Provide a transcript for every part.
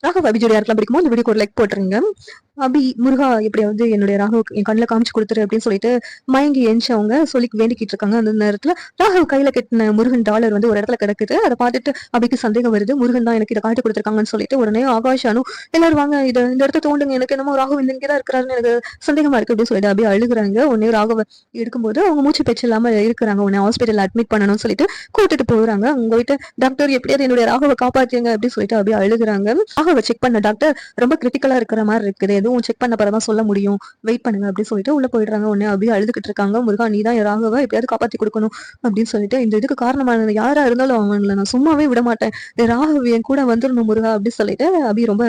ராகவ் அபி ஜோடி யாருக்கெல்லாம் பிடிக்குமோ அந்த வீடியோக்கு ஒரு லைக் போட்டுருங்க. அபி முருகா எப்படியாவது என்னுடைய ராகவ் என் கண்ணில் காமிச்சு கொடுத்துரு அப்படின்னு சொல்லிட்டு மயங்கி எஞ்சவங்க சொல்லி வேண்டிக்கிட்டு இருக்காங்க. அந்த நேரத்துல ராகவ் கையில கட்டின முருகன் டாலர் வந்து ஒரு இடத்துல கிடக்குது. அதை பார்த்துட்டு அபிக்கு சந்தேகம் வருது. முருகன் தான் எனக்கு இதை காட்டி கொடுத்துருக்காங்கன்னு சொல்லிட்டு உடனே ஆகாஷ் அனு எல்லாரும் வாங்க இதை இந்த இடத்த தோண்டுங்க, எனக்கு என்னமோ ராகவ் இங்கதான் இருக்கிறாருன்னு எனக்கு சந்தேகமா இருக்கு அப்படின்னு சொல்லிட்டு அபி அழுகுறாங்க. உடனே ராகவ எடுக்கும்போது அவங்க மூச்சு பேச்சு இல்லாம இருக்கிறாங்க. உடனே ஹாஸ்பிட்டல் அட்மிட் பண்ணணும்னு சொல்லிட்டு கூட்டிட்டு போறாங்க. அவங்க போயிட்டு டாக்டர் எப்படியாவது என்னுடைய ராகவை காப்பாத்துங்க அப்படின்னு சொல்லிட்டு அபி அழுகுறாங்க. ராகவை செக் பண்ண டாக்டர் ரொம்ப கிரிட்டிக்கலா இருக்கிற மாதிரி இருக்குது, எதுவும் செக் பண்ண பிறதான் சொல்ல முடியும், வெயிட் பண்ணுங்க அப்படின்னு சொல்லிட்டு உள்ள போயிடுறாங்க. உடனே அப்படியே அழுதுகிட்டு இருக்காங்க. முருகா நீ தான் ராகவ எப்படியாவது காப்பாத்தி கொடுக்கணும் அப்படின்னு சொல்லிட்டு, இந்த இதுக்கு காரணமான யாரா இருந்தாலும் அவங்கள நான் சும்மாவே விட மாட்டேன், ராகவ் என் கூட வந்துடணும் முருகா அப்படின்னு சொல்லிட்டு அபி ரொம்ப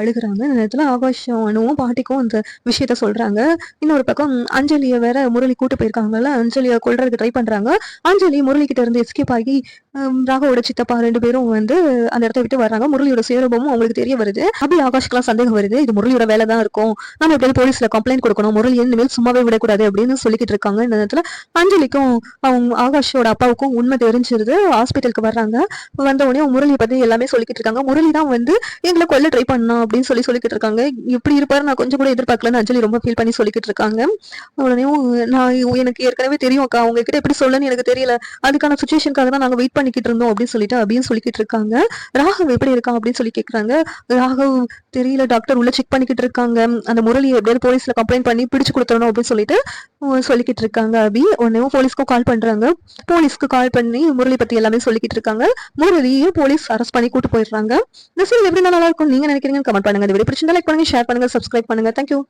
அழுகுறாங்க. இந்த நேரத்துல ஆகாஷம் அனுவும் பாட்டிக்கும் அந்த விஷயத்த சொல்றாங்க. இன்னொரு பக்கம் அஞ்சலியை வேற முரளி கூட்டு போயிருக்காங்கல்ல, அஞ்சலியை கொல்றதுக்கு ட்ரை பண்றாங்க. அஞ்சலி முரளி கிட்ட இருந்து எஸ்கேப் ஆகி ராகவோட சித்தப்பா 2 பேரும் வந்து அந்த இடத்த விட்டு வர்றாங்க. முரளியோட சேரபமும் அவங்களுக்கு தெரிய வருது. அப்படி ஆகாஷ்க்குலாம் சந்தேகம் வருது, இது முரளியோட வேலை தான் இருக்கும், நம்ம எப்படியாவது போலீஸ்ல கம்ப்ளைண்ட் கொடுக்கணும், முரளி இனிமேல் சும்மாவே விடக்கூடாது அப்படின்னு சொல்லிக்கிட்டு இருக்காங்க. இந்த நேரத்துல அஞ்சலிக்கும் அவங்க ஆகாஷோட அப்பாவுக்கும் உண்மை தெரிஞ்சிருது. ஹாஸ்பிட்டலுக்கு வர்றாங்க. வந்த உடனே முரளியை பத்தி எல்லாமே சொல்லிக்கிட்டு இருக்காங்க. முரளி தான் வந்து எங்களை கொல்ல ட்ரை பண்ணா அப்படின்னு சொல்லிக்கிட்டு இருக்காங்க. இப்படி இருப்பாரு நான் கொஞ்சம் கூட எதிர்பார்க்கலன்னு அஞ்சலி ரொம்ப ஃபீல் பண்ணி சொல்லிக்கிட்டு இருக்காங்க. உடனே நான் எனக்கு ஏற்கனவே தெரியும் அக்கா, உங்ககிட்ட எப்படி சொல்லணும்னு எனக்கு தெரியல, அதுக்கான சுச்சுவேஷனுக்காக தான் நாங்க வெயிட் பண்ணிக்கிட்டு இருந்தோம் அப்படின்னு சொல்லிட்டு அப்படின்னு சொல்லிக்கிட்டு இருக்காங்க. ராகவ் எப்படி இருக்கான் அப்படின்னு சொல்லி கேட்கறாங்க. ராகவ் தெரியல டாக்டர், உள்ள செக் பண்ணிக்கிட்டு இருக்காங்க, அந்த முரளியை எப்படியாவது போலீஸ்ல கம்ப்ளைண்ட் பண்ணி பிடிச்சு கொடுத்துடணும் அப்படின்னு சொல்லிட்டு சொல்லிக்கிட்டு இருக்காங்க. அபி உடனே போலீஸ்க்கும் கால் பண்றாங்க. போலீஸ்க்கு கால் பண்ணி முரளி பத்தி எல்லாமே சொல்லிக்கிட்டு இருக்காங்க. முரளியை போலீஸ் அரெஸ்ட் பண்ணி கூட்டு போயிடுறாங்க. இந்த சீரியல் எப்படி நல்லா இருக்கும் நீங்க நினைக்கிறீங்கன்னு கமெண்ட் பண்ணுங்க. இந்த வீடியோ பிடிச்சிருந்தா லைக் பண்ணுங்க, ஷேர் பண்ணுங்க, சப்ஸ்கிரைப் பண்ணுங்க. தேங்க்யூ.